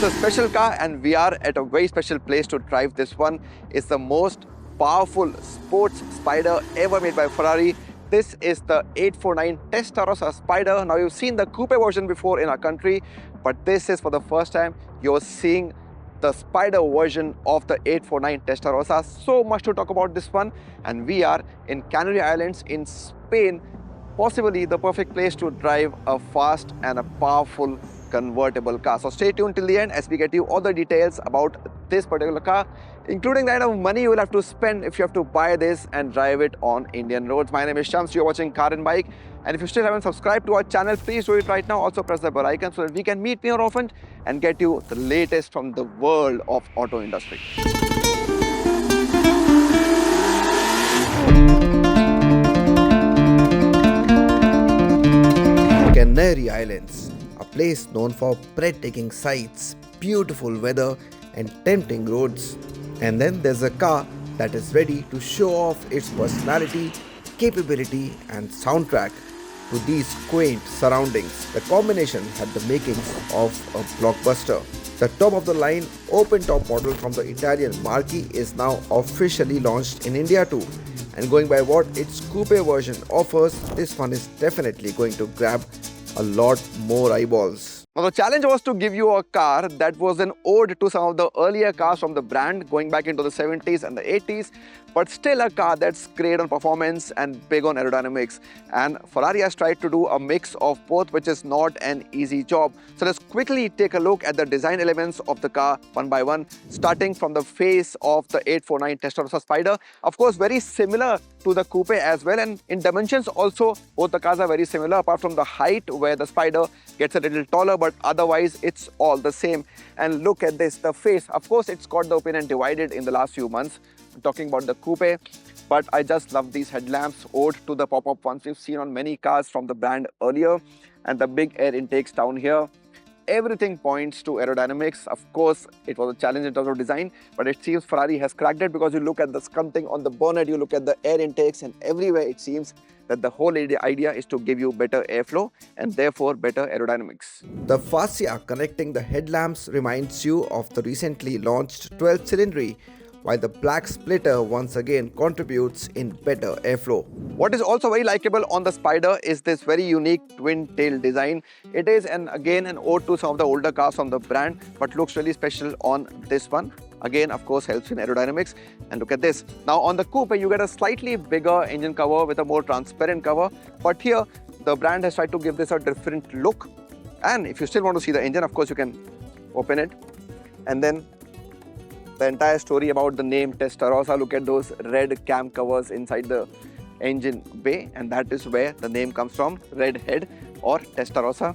a special car and we are at a very special place to drive this one. It's the most powerful sports Spider ever made by Ferrari. This is the 849 Testarossa Spider. Now you've seen the coupe version before in our country, but this is for the first time you're seeing the Spider version of the 849 Testarossa. So much to talk about this one, and we are in Canary Islands in Spain, possibly the perfect place to drive a fast and a powerful convertible car. So stay tuned till the end as we get you all the details about this particular car, including the kind of money you will have to spend if you have to buy this and drive it on Indian roads. My name is Shams, you're watching Car and Bike, and if you still haven't subscribed to our channel, please do it right now. Also press the bell icon so that we can meet more often and get you the latest from the world of auto industry. Canary Islands, a place known for breathtaking sights, beautiful weather and tempting roads. And then there's a car that is ready to show off its personality, capability and soundtrack to these quaint surroundings. The combination had the makings of a blockbuster. The top-of-the-line open-top model from the Italian marquee is now officially launched in India too. And going by what its coupe version offers, this one is definitely going to grab a lot more eyeballs. Now the challenge was to give you a car that was an ode to some of the earlier cars from the brand going back into the 70s and the 80s, but still a car that's great on performance and big on aerodynamics. And Ferrari has tried to do a mix of both, which is not an easy job. So let's quickly take a look at the design elements of the car one by one, starting from the face of the 849 Testarossa Spider. Of course, very similar to the coupe as well, and in dimensions also both the cars are very similar, apart from the height where the Spider gets a little taller, but otherwise it's all the same. And look at this, the face. Of course, it's got the opinion divided in the last few months. I'm talking about the coupe, but I just love these headlamps, ode to the pop-up ones we've seen on many cars from the brand earlier, and the big air intakes down here. Everything points to aerodynamics. Of course, it was a challenge in terms of design, but it seems Ferrari has cracked it, because you look at the sculpting on the bonnet, you look at the air intakes, and everywhere it seems that the whole idea is to give you better airflow and therefore better aerodynamics. The fascia connecting the headlamps reminds you of the recently launched 12th cylindry, while the black splitter once again contributes in better airflow. What is also very likable on the Spider is this very unique twin-tail design. It is again an ode to some of the older cars from the brand, but looks really special on this one. Again, of course, helps in aerodynamics. And look at this. Now on the coupe, you get a slightly bigger engine cover with a more transparent cover, but here the brand has tried to give this a different look. And if you still want to see the engine, of course, you can open it, and then the entire story about the name Testarossa. Look at those red cam covers inside the engine bay, and that is where the name comes from, red head or Testarossa.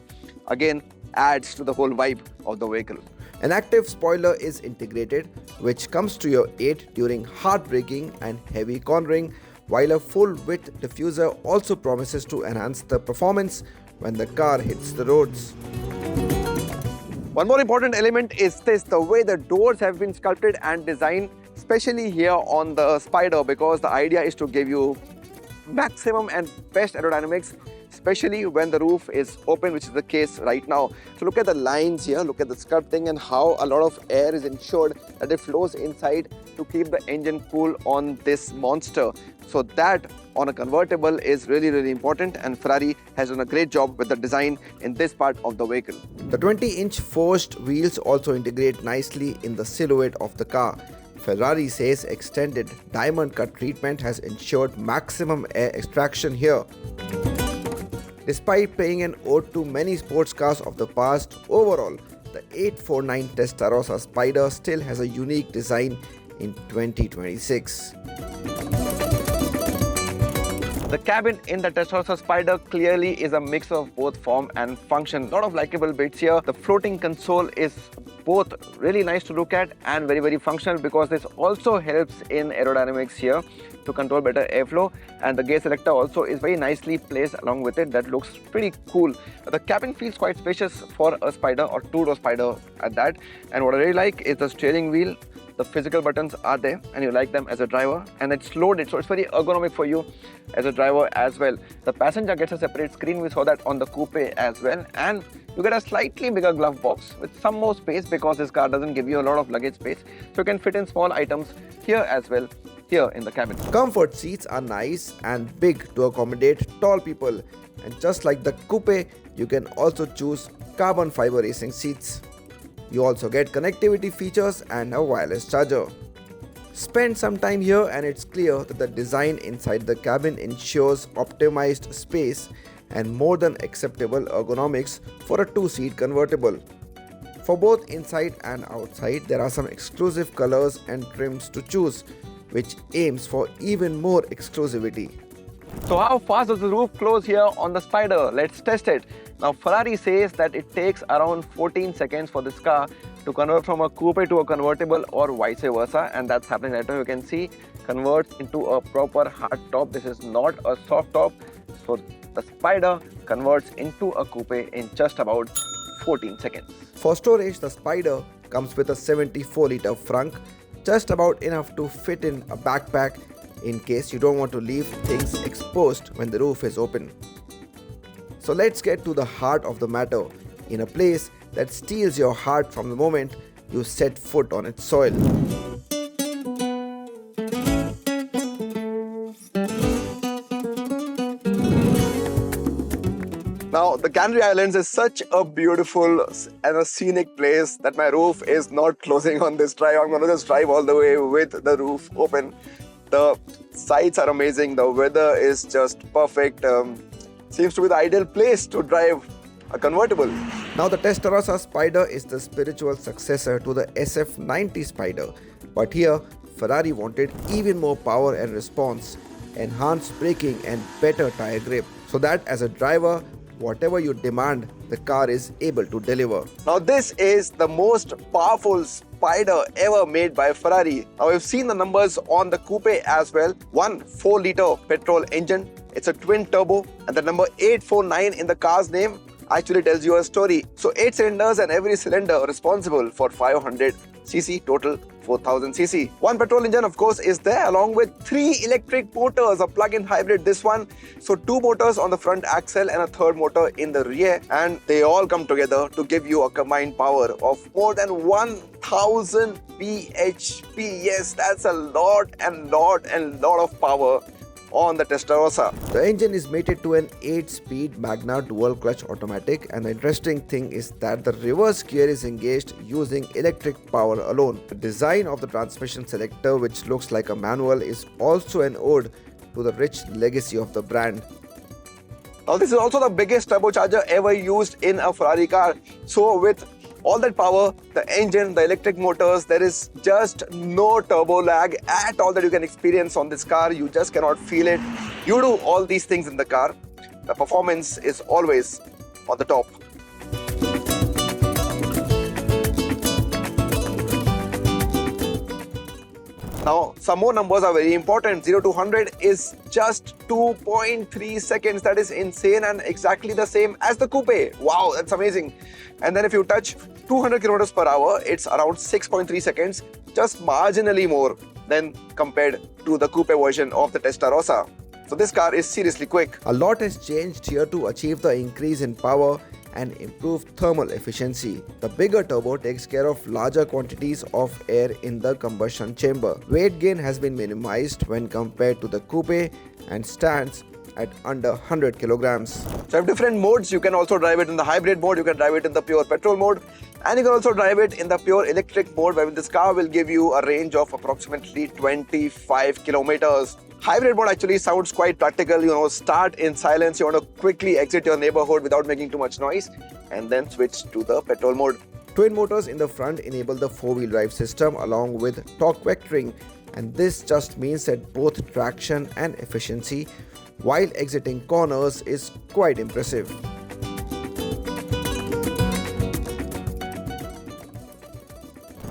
Again, adds to the whole vibe of the vehicle. An active spoiler is integrated, which comes to your aid during hard braking and heavy cornering, while a full-width diffuser also promises to enhance the performance when the car hits the roads. One more important element is this, the way the doors have been sculpted and designed, especially here on the Spider, because the idea is to give you maximum and best aerodynamics, especially when the roof is open, which is the case right now. So look at the lines here, look at the sculpting and how a lot of air is ensured that it flows inside to keep the engine cool on this monster. So that on a convertible is really, really important, and Ferrari has done a great job with the design in this part of the vehicle. The 20-inch forged wheels also integrate nicely in the silhouette of the car. Ferrari says extended diamond cut treatment has ensured maximum air extraction here. Despite paying an ode to many sports cars of the past, overall, the 849 Testarossa Spider still has a unique design in 2026. The cabin in the Testarossa Spider clearly is a mix of both form and function. A lot of likable bits here. The floating console is both really nice to look at and very, very functional, because this also helps in aerodynamics here to control better airflow, and the gear selector also is very nicely placed along with it. That looks pretty cool. The cabin feels quite spacious for a Spider, or two-door Spider at that. And what I really like is the steering wheel. The physical buttons are there and you like them as a driver, and it's loaded, so it's very ergonomic for you as a driver as well. The passenger gets a separate screen. We saw that on the coupe as well, and You get a slightly bigger glove box with some more space because this car doesn't give you a lot of luggage space. So you can fit in small items here as well, here in the cabin. Comfort seats are nice and big to accommodate tall people, and just like the coupe, you can also choose carbon fiber racing seats. You also get connectivity features and a wireless charger. Spend some time here and it's clear that the design inside the cabin ensures optimized space and more than acceptable ergonomics for a two-seat convertible. For both inside and outside, there are some exclusive colors and trims to choose, which aims for even more exclusivity. So how fast does the roof close here on the Spider? Let's test it. Now Ferrari says that it takes around 14 seconds for this car to convert from a coupe to a convertible or vice versa, and that's happening right now. You can see converts into a proper hard top. This is not a soft top. So the Spider converts into a coupe in just about 14 seconds. For storage, the Spider comes with a 74-liter frunk, just about enough to fit in a backpack in case you don't want to leave things exposed when the roof is open. So let's get to the heart of the matter, in a place that steals your heart from the moment you set foot on its soil. Now, the Canary Islands is such a beautiful and a scenic place that my roof is not closing on this drive. I'm going to just drive all the way with the roof open. The sights are amazing. The weather is just perfect. Seems to be the ideal place to drive a convertible. Now, the Testarossa Spider is the spiritual successor to the SF90 Spider. But here, Ferrari wanted even more power and response, enhanced braking and better tire grip, so that as a driver, whatever you demand, the car is able to deliver. Now this is the most powerful Spider ever made by Ferrari. Now we've seen the numbers on the coupe as well. One 4-liter petrol engine. It's a twin turbo, and the number 849 in the car's name actually tells you a story. So 8 cylinders and every cylinder responsible for 500cc, total 4000cc. One petrol engine of course is there, along with 3 electric motors, a plug-in hybrid this one. So 2 motors on the front axle and a third motor in the rear, and they all come together to give you a combined power of more than 1000 bhp. Yes, that's a lot of power on the Testarossa. The engine is mated to an 8-speed Magna dual clutch automatic, and the interesting thing is that the reverse gear is engaged using electric power alone. The design of the transmission selector, which looks like a manual, is also an ode to the rich legacy of the brand. Now this is also the biggest turbocharger ever used in a Ferrari car. So with all that power, the engine, the electric motors, there is just no turbo lag at all that you can experience on this car. You just cannot feel it. You do all these things in the car. The performance is always on the top. Now, some more numbers are very important. 0 to 100 is just 2.3 seconds. That is insane, and exactly the same as the coupe. Wow, that's amazing. And then if you touch 200 kilometers per hour, it's around 6.3 seconds, just marginally more than compared to the coupe version of the Testarossa. So this car is seriously quick. A lot has changed here to achieve the increase in power and improved thermal efficiency. The bigger turbo takes care of larger quantities of air in the combustion chamber. Weight gain has been minimized when compared to the coupe and stands at under 100 kilograms. So you have different modes. You can also drive it in the hybrid mode, you can drive it in the pure petrol mode, and you can also drive it in the pure electric mode, where this car will give you a range of approximately 25 kilometers. Hybrid mode actually sounds quite practical. You know, start in silence, you want to quickly exit your neighborhood without making too much noise, and then switch to the petrol mode. Twin motors in the front enable the 4-wheel drive system along with torque vectoring, and this just means that both traction and efficiency while exiting corners is quite impressive.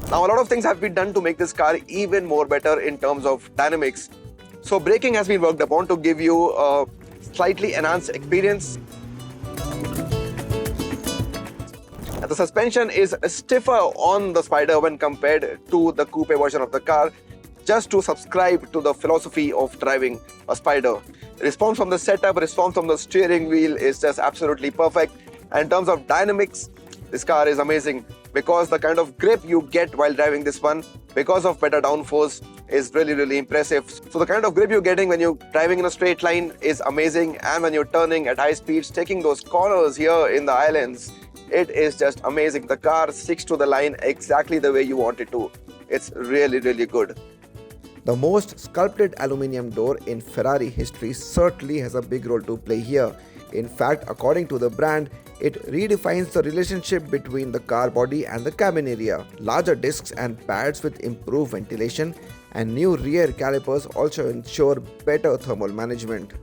Now, a lot of things have been done to make this car even more better in terms of dynamics. So braking has been worked upon to give you a slightly enhanced experience. And the suspension is stiffer on the Spider when compared to the coupe version of the car, just to subscribe to the philosophy of driving a Spider. Response from the setup, response from the steering wheel is just absolutely perfect. And in terms of dynamics, this car is amazing because the kind of grip you get while driving this one, because of better downforce, is really impressive. So the kind of grip you're getting when you're driving in a straight line is amazing, and when you're turning at high speeds, taking those corners here in the islands, it is just amazing. The car sticks to the line exactly the way you want it to. It's really good. The most sculpted aluminium door in Ferrari history certainly has a big role to play here. In fact, according to the brand, it redefines the relationship between the car body and the cabin area. Larger discs and pads with improved ventilation and new rear calipers also ensure better thermal management.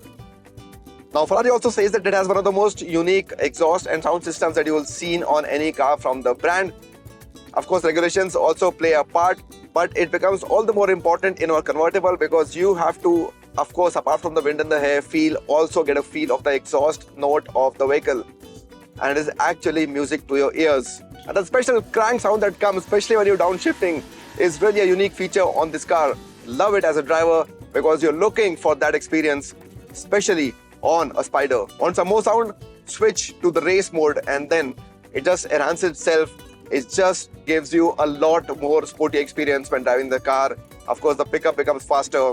Now, Ferrari also says that it has one of the most unique exhaust and sound systems that you will see on any car from the brand. Of course, regulations also play a part, but it becomes all the more important in our convertible because you have to, of course, apart from the wind and the hair feel, also get a feel of the exhaust note of the vehicle. And it is actually music to your ears. And the special crank sound that comes, especially when you're downshifting, is really a unique feature on this car. Love it as a driver because you're looking for that experience, especially on a Spider. Want some more sound? Switch to the race mode and then it just enhances itself. It just gives you a lot more sporty experience when driving the car. Of course, the pickup becomes faster.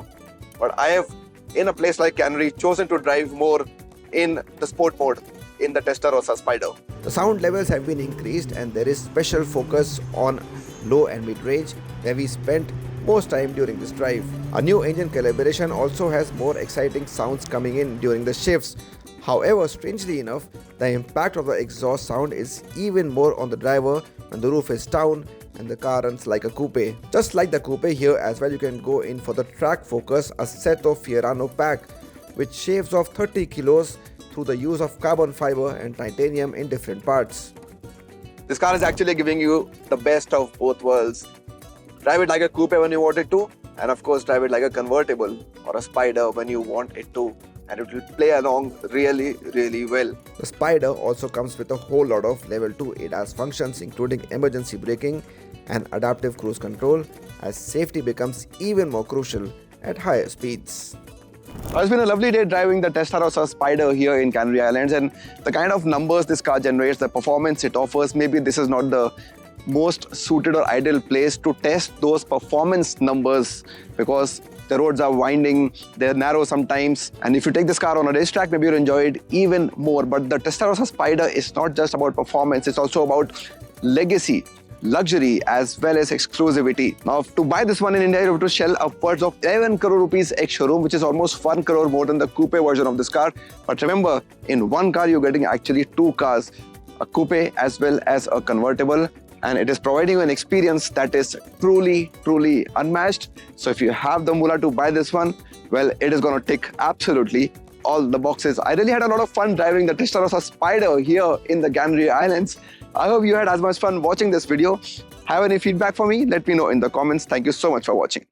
But I have, in a place like Canary, chosen to drive more in the sport mode in the Testarossa Spider. The sound levels have been increased and there is special focus on low and mid range where we spent most time during this drive. A new engine calibration also has more exciting sounds coming in during the shifts. However, strangely enough, the impact of the exhaust sound is even more on the driver when the roof is down and the car runs like a coupe. Just like the coupe here as well, you can go in for the track focus, a set of Fiorano pack which shaves off 30 kilos through the use of carbon fiber and titanium in different parts. This car is actually giving you the best of both worlds. Drive it like a coupe when you want it to, and of course drive it like a convertible or a Spider when you want it to, and it will play along really well. The Spider also comes with a whole lot of level 2 ADAS functions including emergency braking and adaptive cruise control, as safety becomes even more crucial at higher speeds. It's been a lovely day driving the Testarossa Spider here in Canary Islands, and the kind of numbers this car generates, the performance it offers, maybe this is not the most suited or ideal place to test those performance numbers because the roads are winding, they're narrow sometimes, and if you take this car on a racetrack, maybe you'll enjoy it even more. But the Testarossa Spider is not just about performance, it's also about legacy, luxury as well as exclusivity. Now, to buy this one in India, you have to shell upwards of 11 crore rupees ex-showroom, which is almost 1 crore more than the coupe version of this car. But remember, in one car, you're getting actually two cars, a coupe as well as a convertible. And it is providing you an experience that is truly unmatched. So if you have the moolah to buy this one, well, it is going to tick absolutely all the boxes. I really had a lot of fun driving the Testarossa Spider here in the Canary Islands. I hope you had as much fun watching this video. Have any feedback for me? Let me know in the comments. Thank you so much for watching.